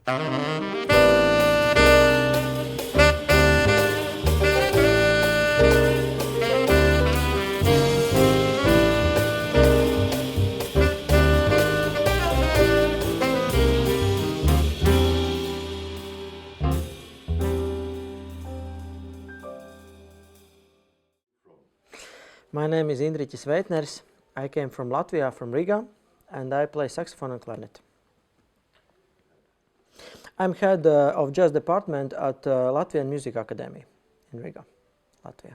My name is Indrikis Veitners. I came from Latvia, from Riga, and I play saxophone and clarinet. I'm head of jazz department at Latvian Music Academy in Riga, Latvia.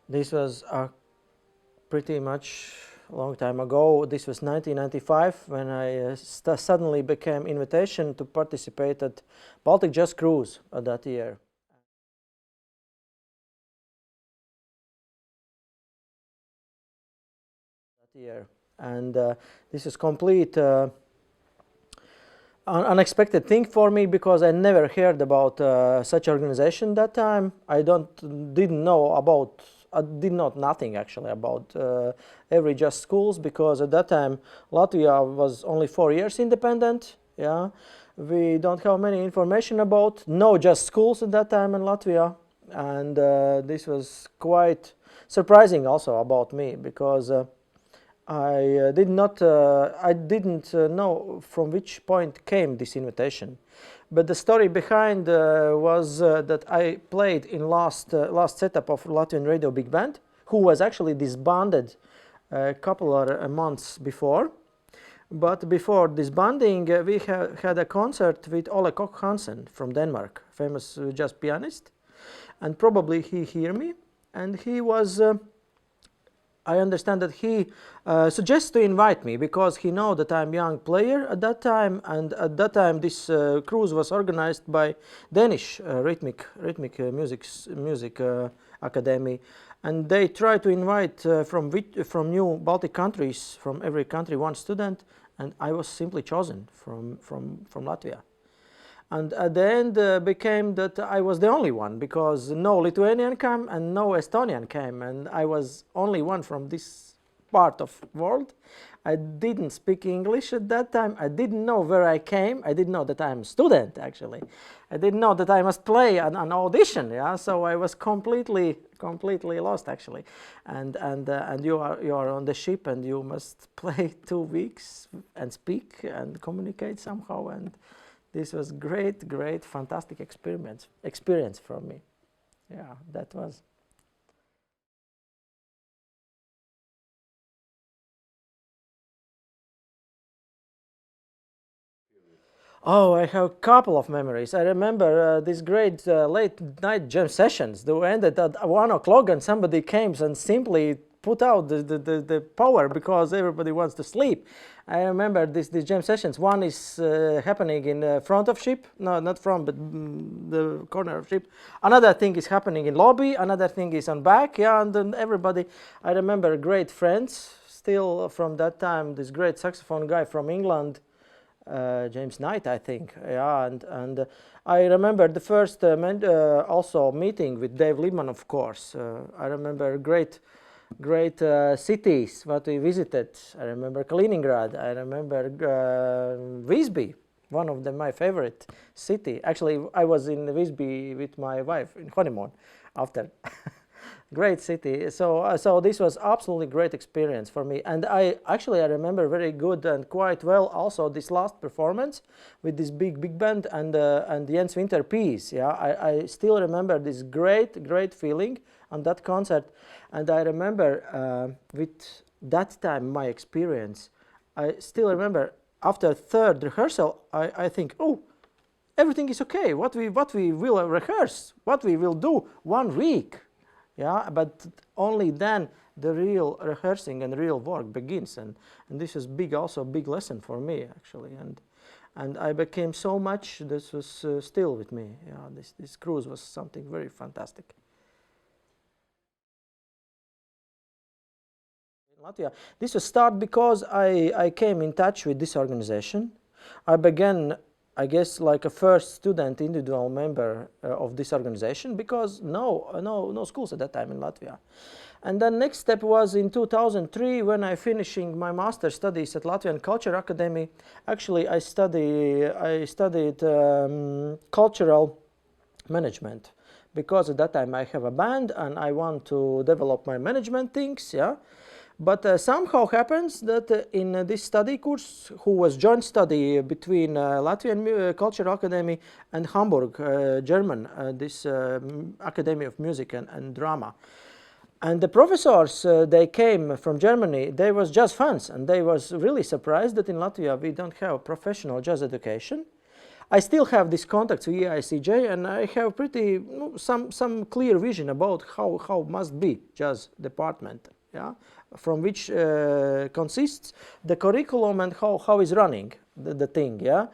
This was pretty much a long time ago. This was 1995 when I suddenly became invitation to participate at Baltic Jazz Cruise that year. And this is complete unexpected thing for me because I never heard about such organization that time. I didn't know nothing actually about every jazz schools, because at that time Latvia was only 4 years independent. Yeah, we don't have many information about no jazz schools at that time in Latvia, and this was quite surprising also about me, because I didn't know from which point came this invitation. But the story behind was that I played in last setup of Latvian Radio Big Band, who was actually disbanded a couple of months before. But before disbanding, we had a concert with Ole Koch Hansen from Denmark, famous jazz pianist, and probably he hear me, and he was. I understand that he suggests to invite me because he know that I'm young player at that time, and at that time this cruise was organized by Danish rhythmic music academy, and they try to invite from new Baltic countries, from every country one student, and I was simply chosen from Latvia. And at the end became that I was the only one, because no Lithuanian came and no Estonian came, and I was only one from this part of world. I didn't speak English at that time. I didn't know where I came. I didn't know that I'm a student actually. I didn't know that I must play an audition. Yeah, so I was completely lost actually. And you are on the ship and you must play 2 weeks and speak and communicate somehow, and this was great, fantastic experience for me. Yeah, that was. Oh, I have a couple of memories. I remember these great late night jam sessions that ended at 1 o'clock, and somebody came and simply put out the power because everybody wants to sleep. I remember these jam sessions. One is happening in front of ship, no, not front, but the corner of ship. Another thing is happening in lobby. Another thing is on back. Yeah, and then everybody. I remember great friends still from that time. This great saxophone guy from England, James Knight, I think. Yeah, and I remember the first also meeting with Dave Liebman, of course. I remember great cities what we visited. I remember Kaliningrad. I remember Visby, one of my favorite city. Actually, I was in Visby with my wife in honeymoon after. Great city. So this was absolutely great experience for me, and I remember very good and quite well also this last performance with this big band and Jens Winter piece. Yeah, I still remember this great feeling on that concert, and I remember with that time my experience. I still remember after third rehearsal, I think, oh, everything is okay. What we will rehearse, what we will do 1 week. Yeah, but only then the real rehearsing and real work begins, and this is also a big lesson for me actually, and I became so much. This was still with me. Yeah, this cruise was something very fantastic. In Latvia, this was start because I came in touch with this organization. I began, I guess, like a first student individual member of this organization, because no schools at that time in Latvia. And then next step was in 2003 when I finishing my master's studies at Latvian Culture Academy. Actually, I studied cultural management, because at that time I have a band and I want to develop my management things, yeah. But somehow happens that in this study course, who was joint study between Latvian Culture Academy and Hamburg, German, this Academy of Music and Drama. And the professors, they came from Germany, they was jazz fans, and they was really surprised that in Latvia we don't have professional jazz education. I still have these contacts with IASJ, and I have pretty some clear vision about how must be jazz department, yeah, from which consists the curriculum and how is running the thing, yeah.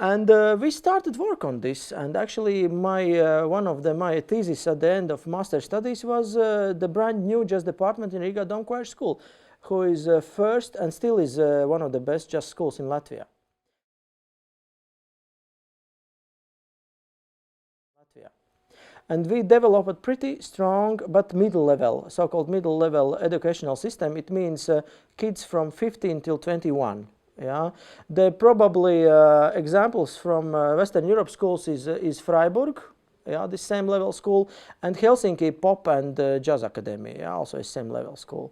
And we started work on this, and actually my one of my thesis at the end of master studies was the brand new jazz department in Riga Dome Choir School, who is first and still is one of the best jazz schools in Latvia. And we developed a pretty strong but middle level, so-called middle level educational system. It means kids from 15 till 21. Yeah, the probably examples from Western Europe schools is Freiburg, yeah, the same level school, and Helsinki Pop and Jazz Academy, yeah, also a same level school.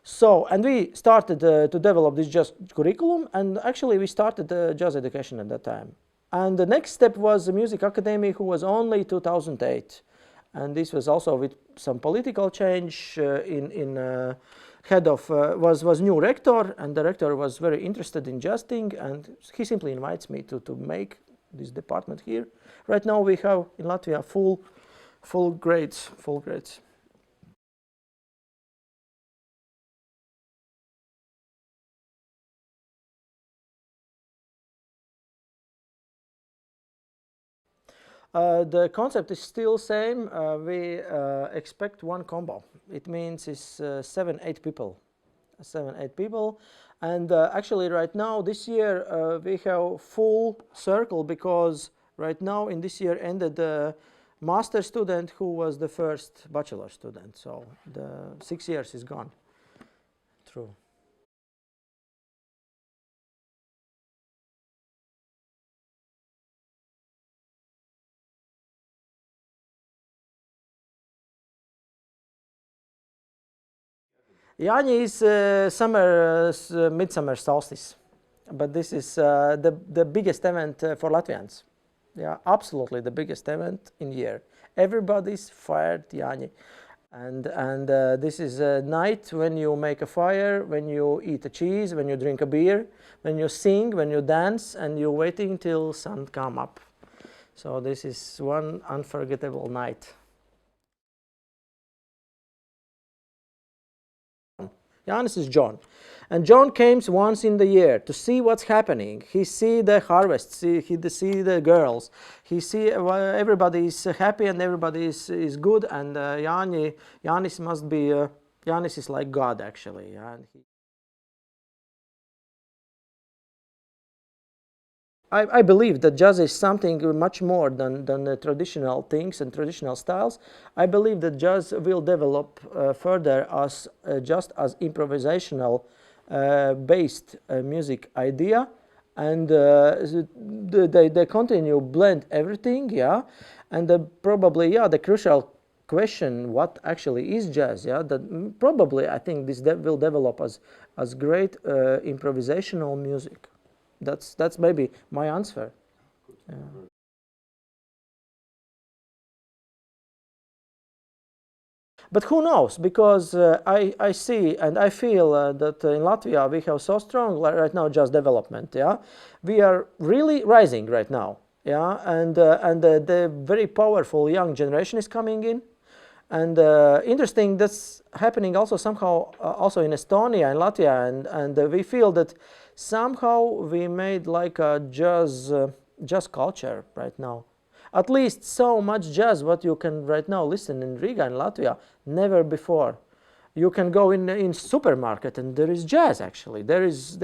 So, and we started to develop this jazz curriculum, and actually we started jazz education at that time. And the next step was the Music Academy, who was only 2008. And this was also with some political change head of, was new rector, and the rector was very interested in jazz thing, and he simply invites me to make this department here. Right now we have in Latvia full grades. The concept is still same. We expect one combo. It means it's 7-8 people. 7-8 people. And actually right now, this year, we have full circle, because right now in this year ended the master student who was the first bachelor student. So the 6 years is gone. True. JANI is midsummer solstice, but this is the biggest event for Latvians. Yeah, absolutely the biggest event in year. Everybody's fired JANI, and this is a night when you make a fire, when you eat a cheese, when you drink a beer, when you sing, when you dance, and you're waiting till sun come up. So this is one unforgettable night. Janis is John, and John comes once in the year to see what's happening. He see the harvest, he see the girls, he see everybody is happy and everybody is good, and Janis must be Janis is like God actually. And I believe that jazz is something much more than the traditional things and traditional styles. I believe that jazz will develop further as just as improvisational based music idea, and they continue blend everything, yeah, and probably, yeah, the crucial question, what actually is jazz, yeah, that probably I think this will develop as great improvisational music. That's maybe my answer. Yeah. But who knows? Because I see and I feel that in Latvia we have so strong right now jazz development. Yeah, we are really rising right now. Yeah, and the very powerful young generation is coming in, and interesting that's happening also somehow also in Estonia and Latvia, and we feel that somehow we made like a jazz culture right now. At least so much jazz what you can right now listen in Riga and Latvia, never before. You can go in supermarket and there is jazz actually. There is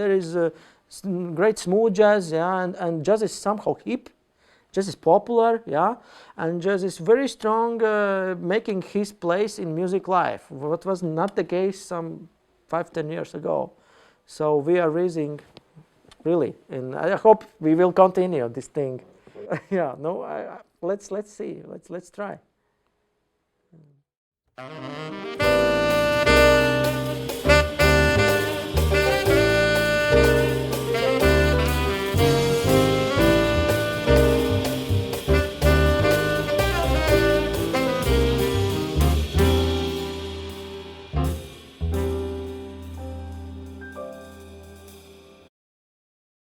great smooth jazz, yeah, and jazz is somehow hip. Jazz is popular, yeah, and jazz is very strong, making his place in music life. What was not the case some 5-10 years ago. So we are raising, really, and I hope we will continue this thing. Yeah, no, let's see, let's try.